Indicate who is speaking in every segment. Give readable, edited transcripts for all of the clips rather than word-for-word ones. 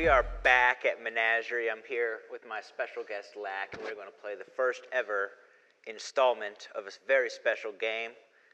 Speaker 1: we are back at Menagerie. I'm here with my special guest, Lack, and we're going to play the first ever installment of a very special game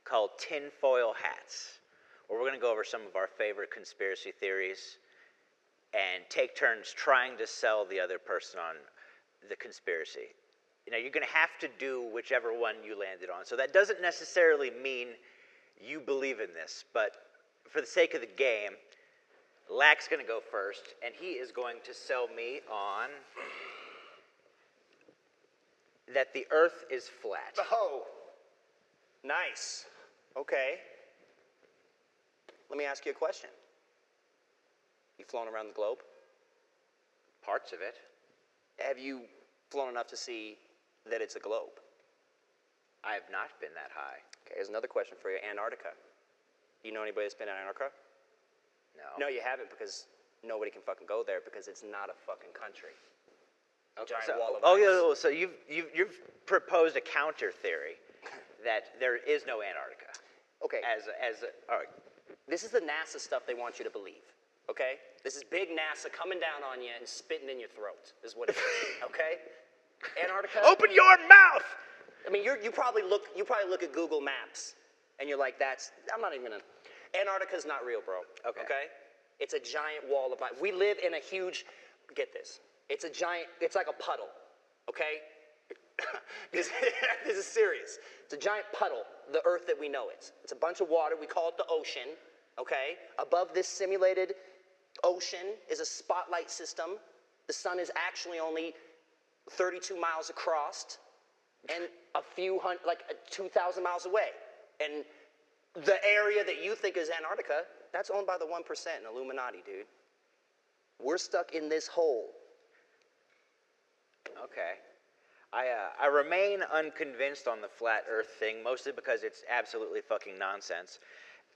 Speaker 1: called Tinfoil Hats, where we're going to go over some of our favorite conspiracy theories and take turns trying to sell the other person on the conspiracy. You know, you're going to have to do whichever one you landed on. So that doesn't necessarily mean you believe in this, but for the sake of the game, Lack's going to go first, and he is going to sell me on that the Earth is flat.
Speaker 2: Oh, nice. Okay. Let me ask you a question. You flown around the globe?
Speaker 1: Parts of it.
Speaker 2: Have you flown enough to see that it's a globe?
Speaker 1: I have not been that high.
Speaker 2: Okay, here's another question for you. Antarctica. Do you know anybody that's been in Antarctica?
Speaker 1: No.
Speaker 2: No, you haven't, because nobody can fucking go there because it's not a fucking country.
Speaker 1: Okay,
Speaker 2: Giant wall of
Speaker 1: oh,
Speaker 2: ice.
Speaker 1: yeah, so you've proposed a counter theory that there is no Antarctica.
Speaker 2: Okay.
Speaker 1: All right.
Speaker 2: This is the NASA stuff they want you to believe. Okay? This is big NASA coming down on you and spitting in your throat. Is what it is. Okay? Antarctica.
Speaker 1: Open your mouth.
Speaker 2: I mean, you probably look at Google Maps and you're like, I'm not even gonna. Antarctica's not real, bro. Okay? It's a giant wall of ice. We live in a huge, get this. It's like a puddle. Okay? This is serious. It's a giant puddle, the Earth that we know it. It's a bunch of water. We call it the ocean. Okay? Above this simulated ocean is a spotlight system. The sun is actually only 32 miles across and a few hundred, like 2,000 miles away. And the area that you think is Antarctica, that's owned by the 1% in Illuminati, dude. We're stuck in this hole.
Speaker 1: Okay. I remain unconvinced on the flat Earth thing, mostly because it's absolutely fucking nonsense.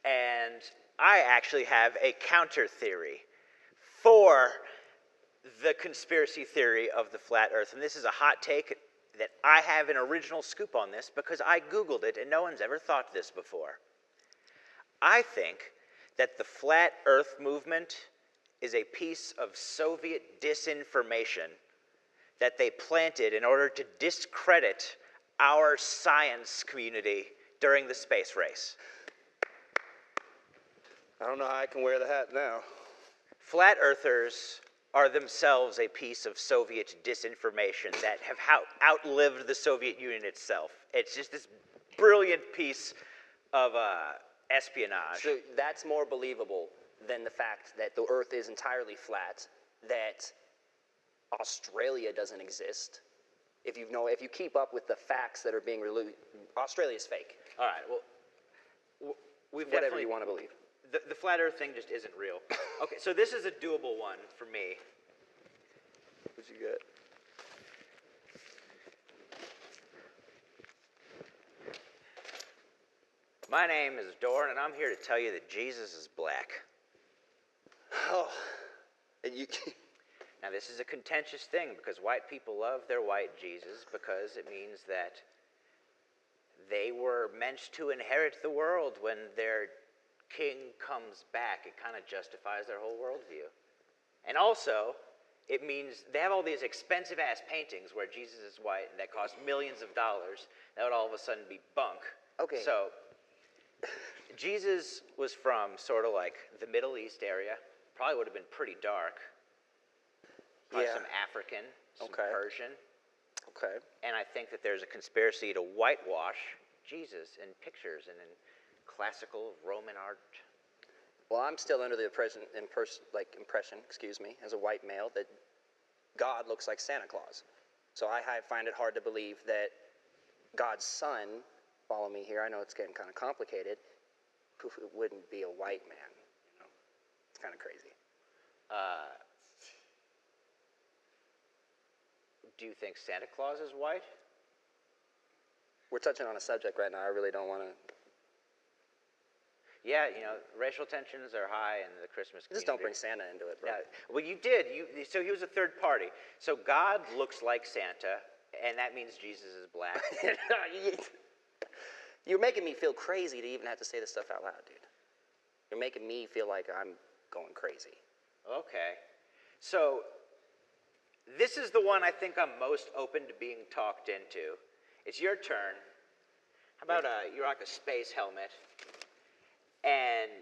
Speaker 1: And I actually have a counter theory for the conspiracy theory of the flat Earth. And this is a hot take that I have an original scoop on this because I Googled it and no one's ever thought this before. I think that the flat Earth movement is a piece of Soviet disinformation that they planted in order to discredit our science community during the space race.
Speaker 3: I don't know how I can wear the hat now.
Speaker 1: Flat Earthers are themselves a piece of Soviet disinformation that have outlived the Soviet Union itself. It's just this brilliant piece of espionage.
Speaker 2: So that's more believable than the fact that the Earth is entirely flat, that Australia doesn't exist. If you keep up with the facts that are being released, Australia's fake.
Speaker 1: All right, well, we've
Speaker 2: Whatever
Speaker 1: definitely,
Speaker 2: you want to believe.
Speaker 1: The flat Earth thing just isn't real. Okay, so this is a doable one for me.
Speaker 3: What you got?
Speaker 1: My name is Doran, and I'm here to tell you that Jesus is black.
Speaker 2: Oh, and you.
Speaker 1: Now, this is a contentious thing because white people love their white Jesus because it means that they were meant to inherit the world when their king comes back. It kind of justifies their whole worldview. And also, it means they have all these expensive-ass paintings where Jesus is white and that cost millions of dollars. That would all of a sudden be bunk.
Speaker 2: Okay.
Speaker 1: So, Jesus was from sort of like the Middle East area. Probably would have been pretty dark. Probably
Speaker 2: Yeah.
Speaker 1: some African, some
Speaker 2: Okay.
Speaker 1: Persian.
Speaker 2: Okay.
Speaker 1: And I think that there's a conspiracy to whitewash Jesus in pictures and in classical Roman art.
Speaker 2: Well, I'm still under the impression, as a white male, that God looks like Santa Claus. So I find it hard to believe that God's son, follow me here, I know it's getting kind of complicated, wouldn't be a white man. You know, it's kind of crazy.
Speaker 1: Do you think Santa Claus is white?
Speaker 2: We're touching on a subject right now. I really don't want to.
Speaker 1: Yeah, you know, racial tensions are high in the Christmas community.
Speaker 2: Just don't bring Santa into it, bro.
Speaker 1: Yeah, well, you did. So he was a third party. So God looks like Santa, and that means Jesus is black.
Speaker 2: You're making me feel crazy to even have to say this stuff out loud, dude. You're making me feel like I'm going crazy.
Speaker 1: Okay. So, this is the one I think I'm most open to being talked into. It's your turn. How about you rock a space helmet, and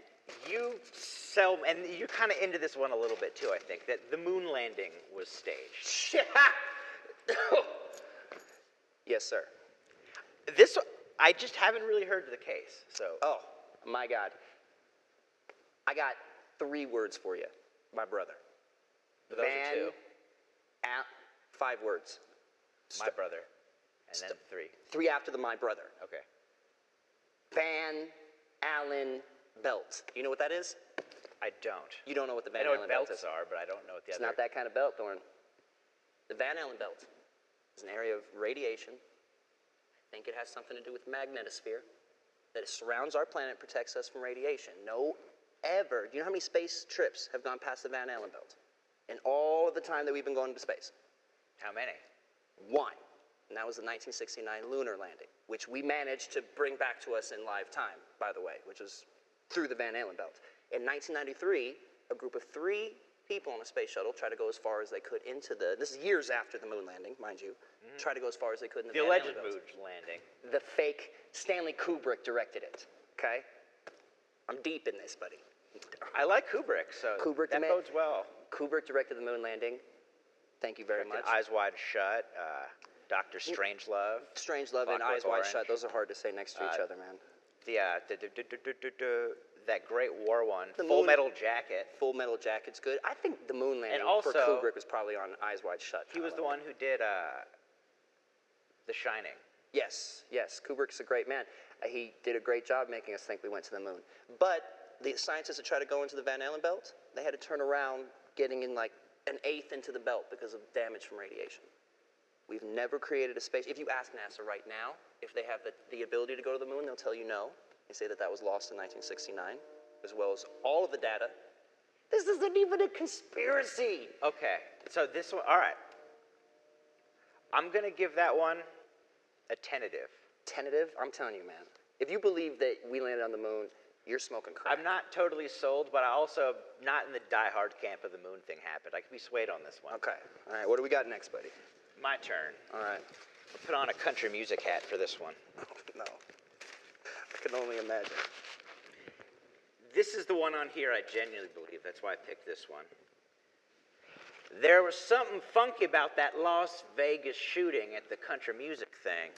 Speaker 1: you sell, and you're kind of into this one a little bit too, I think, that the moon landing was staged.
Speaker 2: Yes, sir.
Speaker 1: This, I just haven't really heard the case, so.
Speaker 2: Oh, my God. I got 3 words for you, my brother.
Speaker 1: Those are 2.
Speaker 2: 5 words.
Speaker 1: My brother, and then 3.
Speaker 2: 3 after the my brother.
Speaker 1: Okay.
Speaker 2: Van Allen belt. You know what that is?
Speaker 1: I don't.
Speaker 2: You don't know what the Van
Speaker 1: I know
Speaker 2: Allen
Speaker 1: what
Speaker 2: belt
Speaker 1: belts
Speaker 2: is.
Speaker 1: are, but I don't know what the
Speaker 2: It's
Speaker 1: other.
Speaker 2: not that kind of belt, Doran. The Van Allen belt is an area of radiation. I think it has something to do with the magnetosphere that surrounds our planet, protects us from radiation. Do you know how many space trips have gone past the Van Allen belt in all of the time that we've been going to space?
Speaker 1: How many?
Speaker 2: 1. And that was the 1969 lunar landing, which we managed to bring back to us in live time, by the way, which was through the Van Allen belt. In 1993, a group of 3 people on a space shuttle tried to go as far as they could into this is years after the moon landing, mind you, tried to go as far as they could in the
Speaker 1: The
Speaker 2: Van
Speaker 1: alleged
Speaker 2: Allen belt.
Speaker 1: moon landing.
Speaker 2: The fake Stanley Kubrick directed it, okay? I'm deep in this, buddy.
Speaker 1: I like Kubrick, so
Speaker 2: Kubrick
Speaker 1: that bodes well.
Speaker 2: Kubrick directed the moon landing. Thank you very much.
Speaker 1: Eyes Wide Shut, Dr. Strangelove.
Speaker 2: Strangelove and
Speaker 1: Clockwork
Speaker 2: Eyes Wide
Speaker 1: Orange.
Speaker 2: Shut, those are hard to say next to each other, man.
Speaker 1: That great war one,
Speaker 2: The
Speaker 1: Full
Speaker 2: moon-
Speaker 1: Metal Jacket.
Speaker 2: Full Metal Jacket's good. I think the moon landing
Speaker 1: And also,
Speaker 2: for Kubrick was probably on Eyes Wide Shut.
Speaker 1: He was the one who did The Shining.
Speaker 2: Yes. Kubrick's a great man. He did a great job making us think we went to the moon. But the scientists that tried to go into the Van Allen belt, they had to turn around getting in like an 1/8 into the belt because of damage from radiation. We've never created a space. If you ask NASA right now if they have the ability to go to the moon, they'll tell you no. They say that was lost in 1969, as well as all of the data. This isn't even a conspiracy.
Speaker 1: Okay, so this one, all right. I'm going to give that one a tentative.
Speaker 2: Tentative? I'm telling you, man. If you believe that we landed on the moon, you're smoking crack.
Speaker 1: I'm not totally sold, but I also not in the die-hard camp of the moon thing happened. I could be swayed on this one.
Speaker 2: Okay. All right, what do we got next, buddy?
Speaker 1: My turn.
Speaker 2: All right.
Speaker 1: I'll put on a country music hat for this one.
Speaker 2: No. I can only imagine.
Speaker 1: This is the one on here I genuinely believe. That's why I picked this one. There was something funky about that Las Vegas shooting at the country music thing.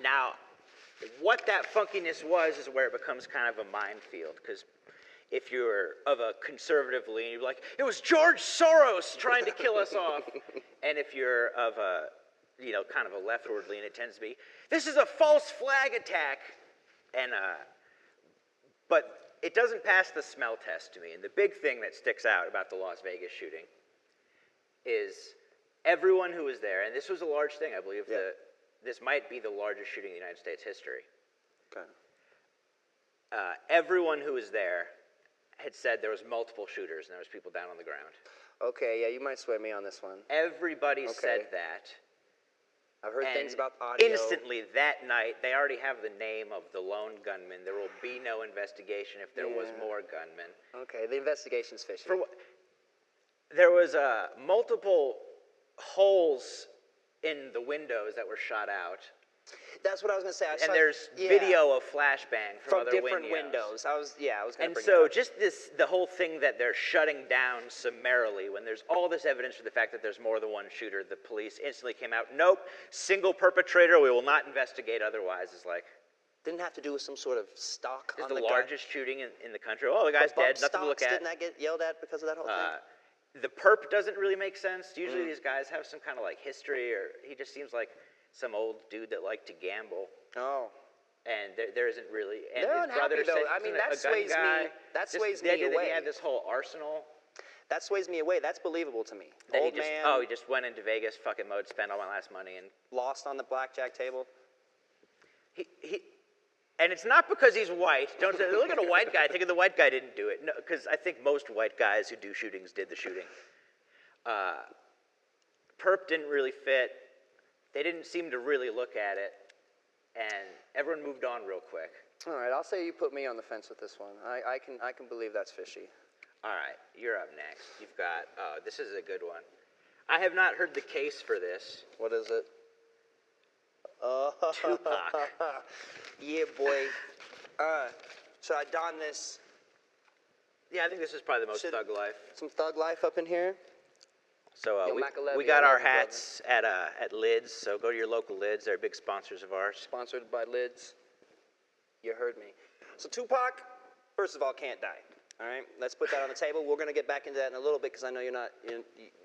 Speaker 1: Now, what that funkiness was is where it becomes kind of a minefield, because if you're of a conservative lean, you're like, it was George Soros trying to kill us off. And if you're of a, kind of a leftward lean, it tends to be, this is a false flag attack. And, but it doesn't pass the smell test to me. And the big thing that sticks out about the Las Vegas shooting is everyone who was there, and this was a large thing, I believe, this might be the largest shooting in the United States history.
Speaker 2: Okay.
Speaker 1: Everyone who was there had said there was multiple shooters and there was people down on the ground.
Speaker 2: Okay, yeah, you might sway me on this one.
Speaker 1: Everybody said that.
Speaker 2: I've heard
Speaker 1: And
Speaker 2: things about audio.
Speaker 1: instantly that night, they already have the name of the lone gunman. There will be no investigation if there was more gunmen.
Speaker 2: Okay, the investigation's fishy.
Speaker 1: There was multiple holes in the windows that were shot out.
Speaker 2: That's what I was going to say.
Speaker 1: And there's video of flashbang from other
Speaker 2: different windows. I was going to
Speaker 1: And
Speaker 2: bring
Speaker 1: so
Speaker 2: that up.
Speaker 1: just the whole thing that they're shutting down summarily, when there's all this evidence for the fact that there's more than one shooter, the police instantly came out, nope, single perpetrator, we will not investigate otherwise, is like...
Speaker 2: Didn't have to do with some sort of stock
Speaker 1: It's
Speaker 2: on
Speaker 1: the
Speaker 2: the
Speaker 1: largest shooting in the country. Oh, the guy's dead, nothing to look at.
Speaker 2: Didn't that get yelled at because of that whole thing?
Speaker 1: The perp doesn't really make sense. Usually these guys have some kind of like history, or he just seems like some old dude that liked to gamble.
Speaker 2: Oh.
Speaker 1: And there isn't really. And
Speaker 2: They're
Speaker 1: his brother
Speaker 2: unhappy, though.
Speaker 1: said
Speaker 2: I mean,
Speaker 1: he
Speaker 2: that
Speaker 1: wasn't a gun
Speaker 2: sways me-
Speaker 1: guy.
Speaker 2: that
Speaker 1: Just
Speaker 2: sways
Speaker 1: the
Speaker 2: me
Speaker 1: idea that
Speaker 2: away.
Speaker 1: he had this whole arsenal.
Speaker 2: That sways me away. That's believable to me.
Speaker 1: That
Speaker 2: Old
Speaker 1: he just,
Speaker 2: man
Speaker 1: he just went into Vegas, fucking mode, spent all my last money, and
Speaker 2: lost on the blackjack table.
Speaker 1: And it's not because he's white. Don't say, look at a white guy, thinking the white guy didn't do it. No, because I think most white guys who do shootings did the shooting. Perp didn't really fit. They didn't seem to really look at it. And everyone moved on real quick.
Speaker 2: All right, I'll say you put me on the fence with this one. I can believe that's fishy.
Speaker 1: All right, you're up next. You've got, this is a good one. I have not heard the case for this.
Speaker 3: What is it?
Speaker 1: Tupac.
Speaker 2: Yeah, boy. Should I don this?
Speaker 1: Yeah, I think this is probably the most thug life.
Speaker 2: Some thug life up in here?
Speaker 1: So
Speaker 2: Yo,
Speaker 1: we
Speaker 2: Makalevy,
Speaker 1: got
Speaker 2: I
Speaker 1: our
Speaker 2: love you, brother.
Speaker 1: hats at Lids, so go to your local Lids. They're big sponsors of ours.
Speaker 2: Sponsored by Lids. You heard me. So Tupac, first of all, can't die. All right, let's put that on the table. We're gonna get back into that in a little bit because I know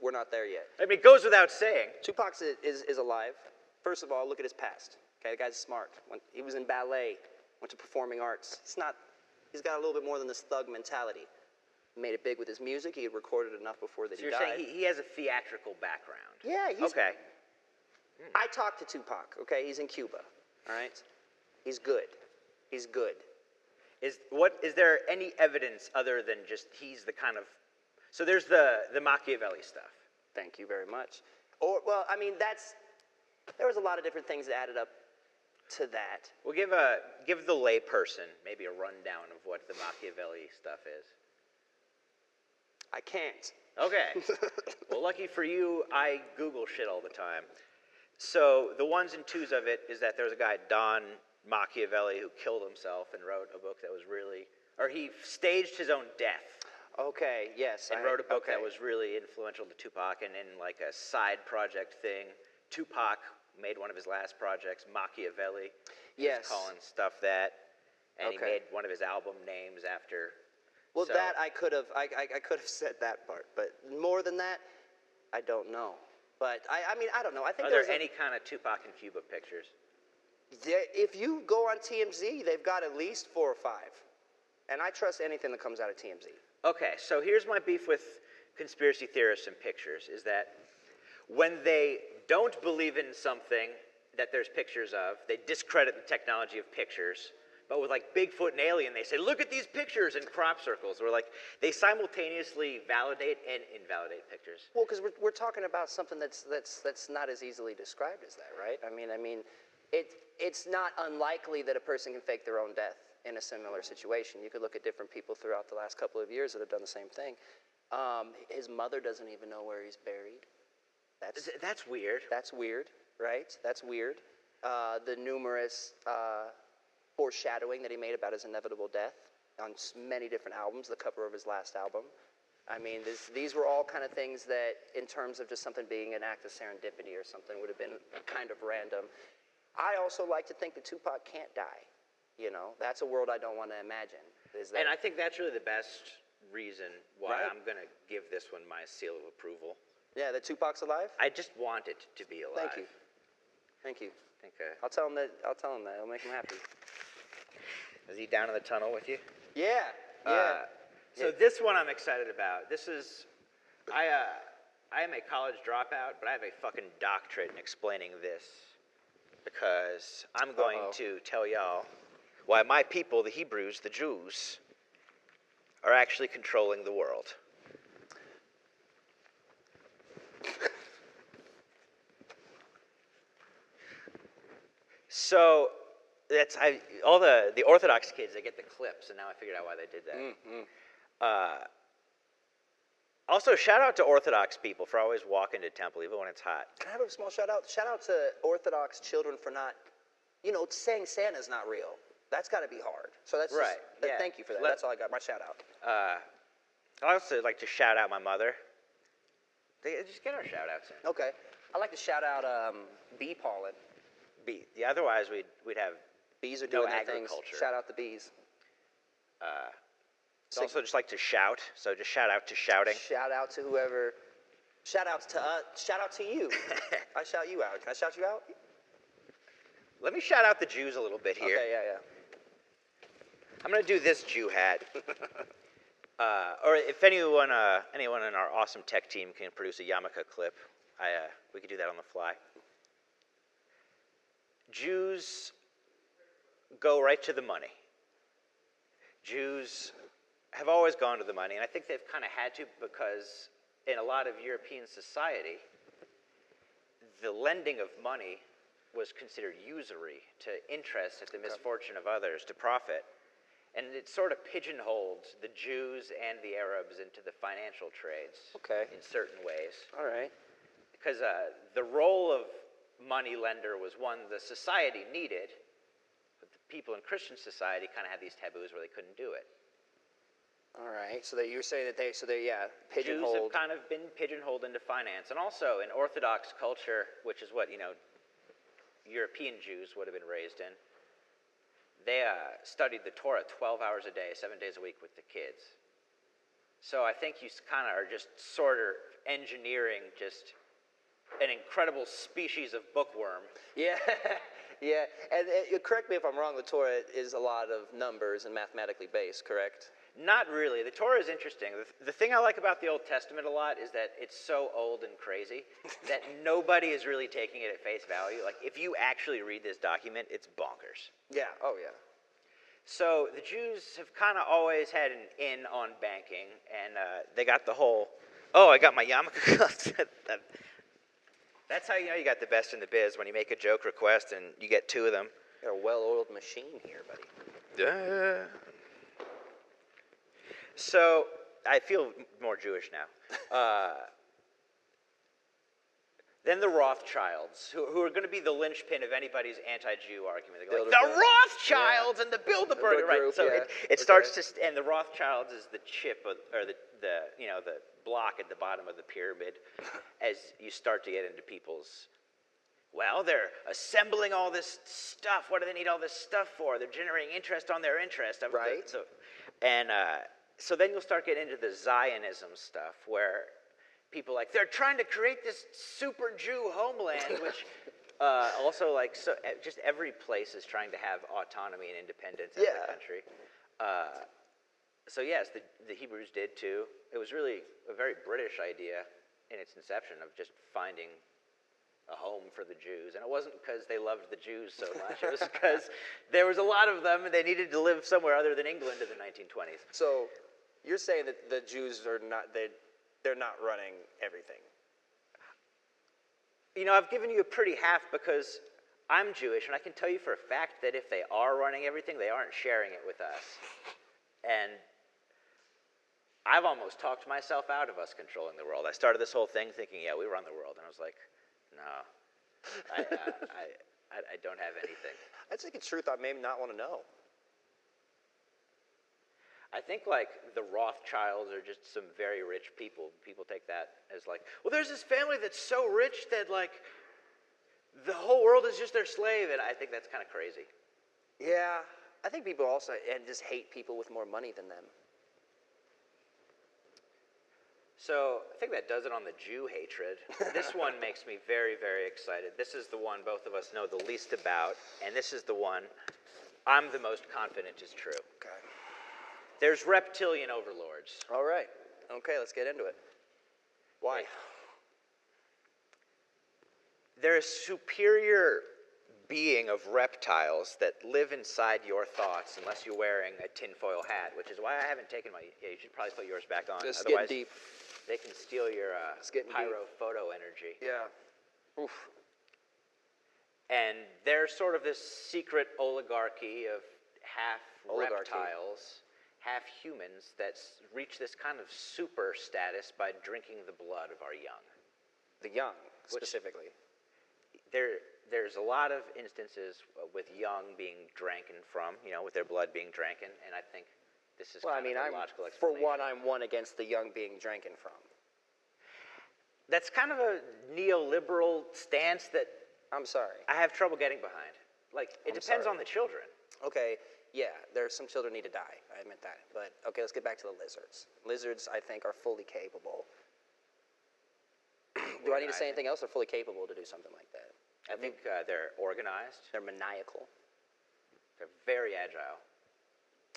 Speaker 2: we're not there yet.
Speaker 1: I mean, it goes without saying.
Speaker 2: Tupac is alive. First of all, look at his past. Okay, the guy's smart. He was in ballet, went to performing arts. He's got a little bit more than this thug mentality. He made it big with his music. He had recorded enough before that
Speaker 1: So
Speaker 2: he
Speaker 1: you're
Speaker 2: died.
Speaker 1: saying he has a theatrical background.
Speaker 2: Yeah, he's
Speaker 1: Okay.
Speaker 2: I talked to Tupac, okay? He's in Cuba, all right? He's good. He's good.
Speaker 1: Is there any evidence other than just he's the kind of... So there's the Machiavelli stuff.
Speaker 2: Thank you very much. Or, well, I mean, there was a lot of different things that added up to that.
Speaker 1: Well, give the lay person maybe a rundown of what the Machiavelli stuff is.
Speaker 2: I can't.
Speaker 1: Okay. Well, lucky for you, I Google shit all the time. So the ones and twos of it is that there was a guy, Don Machiavelli, who killed himself and wrote a book that was really... Or he staged his own death.
Speaker 2: Okay, yes.
Speaker 1: And wrote a book that was really influential to Tupac, and in like a side project thing, Tupac made one of his last projects, Machiavelli. He was calling stuff that, and he made one of his album names after.
Speaker 2: Well, that I could have said that part, but more than that, I don't know. But I mean, I don't know. I think
Speaker 1: are there any kind of Tupac in Cuba pictures?
Speaker 2: If you go on TMZ, they've got at least 4 or 5, and I trust anything that comes out of TMZ.
Speaker 1: Okay, so here's my beef with conspiracy theorists and pictures, is that when they don't believe in something that there's pictures of, they discredit the technology of pictures. But with like Bigfoot and Alien, they say, look at these pictures in crop circles. Or like, they simultaneously validate and invalidate pictures.
Speaker 2: Well, because we're talking about something that's not as easily described as that, right? I mean, it's not unlikely that a person can fake their own death in a similar situation. You could look at different people throughout the last couple of years that have done the same thing. His mother doesn't even know where he's buried.
Speaker 1: That's weird.
Speaker 2: That's weird, right? That's weird. The numerous foreshadowing that he made about his inevitable death on many different albums, the cover of his last album. I mean, these were all kind of things that, in terms of just something being an act of serendipity or something, would have been kind of random. I also like to think that Tupac can't die. You know, that's a world I don't want to imagine.
Speaker 1: And I think that's really the best reason why I'm going to give this one my seal of approval.
Speaker 2: Yeah, that Tupac's alive?
Speaker 1: I just want it to be alive.
Speaker 2: Thank you. Thank you.
Speaker 1: I think,
Speaker 2: I'll tell him that. It'll make him happy.
Speaker 1: Is he down in the tunnel with you?
Speaker 2: Yeah.
Speaker 1: So this one I'm excited about. This is, I am a college dropout, but I have a fucking doctorate in explaining this because I'm going to tell y'all why my people, the Hebrews, the Jews, are actually controlling the world. So that's all the Orthodox kids, they get the clips, and now I figured out why they did that. Also, shout out to Orthodox people for always walking to temple, even when it's hot.
Speaker 2: Can I have a small shout out? Shout out to Orthodox children for not, saying Santa's not real. That's got to be hard. So that's
Speaker 1: right.
Speaker 2: Thank you for that. That's all I got. My shout out.
Speaker 1: I also like to shout out my mother. Just get our shout outs in.
Speaker 2: Okay. I'd like to shout out bee pollen.
Speaker 1: Yeah, otherwise we'd have
Speaker 2: bees are doing their things.
Speaker 1: agriculture.
Speaker 2: Shout out the bees.
Speaker 1: Also just like to shout, so just shout out to shouting.
Speaker 2: Shout out to whoever. Shout out to us. Shout out to you. I shout you out. Can I shout you out?
Speaker 1: Let me shout out the Jews a little bit here.
Speaker 2: Okay, yeah.
Speaker 1: I'm gonna do this Jew hat. Or if anyone in our awesome tech team can produce a yarmulke clip, we could do that on the fly. Jews go right to the money. Jews have always gone to the money, and I think they've kind of had to because in a lot of European society, the lending of money was considered usury, to interest at the misfortune of others, to profit. And it sort of pigeonholed the Jews and the Arabs into the financial trades in certain ways.
Speaker 2: All right.
Speaker 1: Because the role of money lender was one the society needed, but the people in Christian society kind of had these taboos where they couldn't do it.
Speaker 2: All right. So that you're saying that
Speaker 1: Jews
Speaker 2: pigeonholed.
Speaker 1: have kind of been pigeonholed into finance. And also in Orthodox culture, which is what, European Jews would have been raised in, they studied the Torah 12 hours a day, 7 days a week with the kids. So I think you kind of are just sort of engineering just an incredible species of bookworm.
Speaker 2: Yeah, yeah. And correct me if I'm wrong, the Torah is a lot of numbers and mathematically based, correct?
Speaker 1: Not really. The Torah is interesting. The thing I like about the Old Testament a lot is that it's so old and crazy that nobody is really taking it at face value. Like, if you actually read this document, it's bonkers.
Speaker 2: Yeah, oh yeah.
Speaker 1: So the Jews have kind of always had an in on banking, and they got the whole, I got my yarmulke. That's how you know you got the best in the biz, when you make a joke request and you get two of them.
Speaker 2: Got a well-oiled machine here, buddy.
Speaker 1: Yeah. So I feel more Jewish now. Then the Rothschilds, who are going to be the linchpin of anybody's anti-Jew argument. They go like, the Rothschilds and the Bilderberg, right?
Speaker 2: Group,
Speaker 1: So it starts to, and the Rothschilds is the chip of, or the block at the bottom of the pyramid, as you start to get into people's. Well, they're assembling all this stuff. What do they need all this stuff for? They're generating interest on their interest.
Speaker 2: Right.
Speaker 1: So then you'll start getting into the Zionism stuff, where people they're trying to create this super Jew homeland, which also just every place is trying to have autonomy and independence as a country. So yes, the Hebrews did too. It was really a very British idea in its inception of just finding a home for the Jews. And it wasn't because they loved the Jews so much. It was because there was a lot of them and they needed to live somewhere other than England in the 1920s.
Speaker 2: So you're saying that the Jews are not, they're not running everything?
Speaker 1: I've given you a pretty half because I'm Jewish, and I can tell you for a fact that if they are running everything, they aren't sharing it with us. And I've almost talked myself out of us controlling the world. I started this whole thing thinking, yeah, we run the world. And I was like, no, I don't have anything.
Speaker 2: That's like a truth I may not want to know.
Speaker 1: I think the Rothschilds are just some very rich people. People take that as well, there's this family that's so rich that the whole world is just their slave. And I think that's kind of crazy.
Speaker 2: Yeah, I think people also just hate people with more money than them.
Speaker 1: So I think that does it on the Jew hatred. This one makes me very, very excited. This is the one both of us know the least about, and this is the one I'm the most confident is true.
Speaker 2: Okay.
Speaker 1: There's reptilian overlords.
Speaker 2: All right. Okay, let's get into it. Why?
Speaker 1: They're a superior being of reptiles that live inside your thoughts unless you're wearing a tinfoil hat, which is why I haven't taken my... Yeah, you should probably put yours back on.
Speaker 2: Just
Speaker 1: Otherwise,
Speaker 2: getting deep.
Speaker 1: They can steal your pyro photo energy.
Speaker 2: Yeah. Oof.
Speaker 1: And they're sort of this secret oligarchy of half reptiles, half humans that reach this kind of super status by drinking the blood of our young.
Speaker 2: The young, specifically.
Speaker 1: There's a lot of instances with young being dranken from, with their blood being dranken, and I think this is kind of a logical explanation.
Speaker 2: For one, I'm one against the young being dranken from.
Speaker 1: That's kind of a neoliberal stance that
Speaker 2: I'm sorry.
Speaker 1: I have trouble getting behind. It depends on the children.
Speaker 2: Okay, yeah, some children need to die. I admit that. But, okay, let's get back to the lizards. Lizards, I think, are fully capable. Do I need to say anything else? They're fully capable to do something like that.
Speaker 1: I think they're organized.
Speaker 2: They're maniacal.
Speaker 1: They're very agile.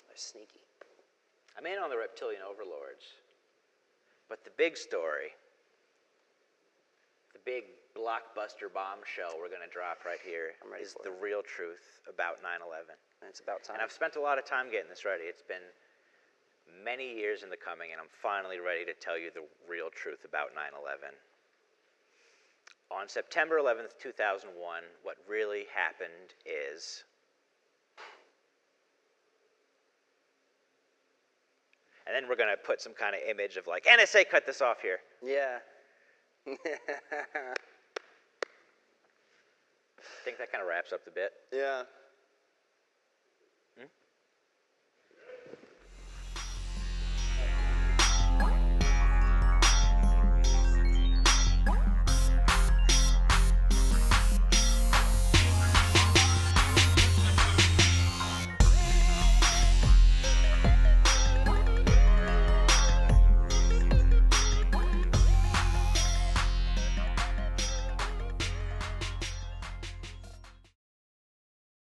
Speaker 2: They're sneaky.
Speaker 1: I'm in on the reptilian overlords. But the big story, the big blockbuster bombshell we're going to drop right here is the real truth about 9/11.
Speaker 2: And it's about time.
Speaker 1: And I've spent a lot of time getting this ready. It's been many years in the coming, and I'm finally ready to tell you the real truth about 9/11. On September 11th, 2001, what really happened is And then we're going to put some kind of image of like, NSA cut this off here.
Speaker 2: Yeah.
Speaker 1: I think that kind of wraps up the bit.
Speaker 3: Yeah.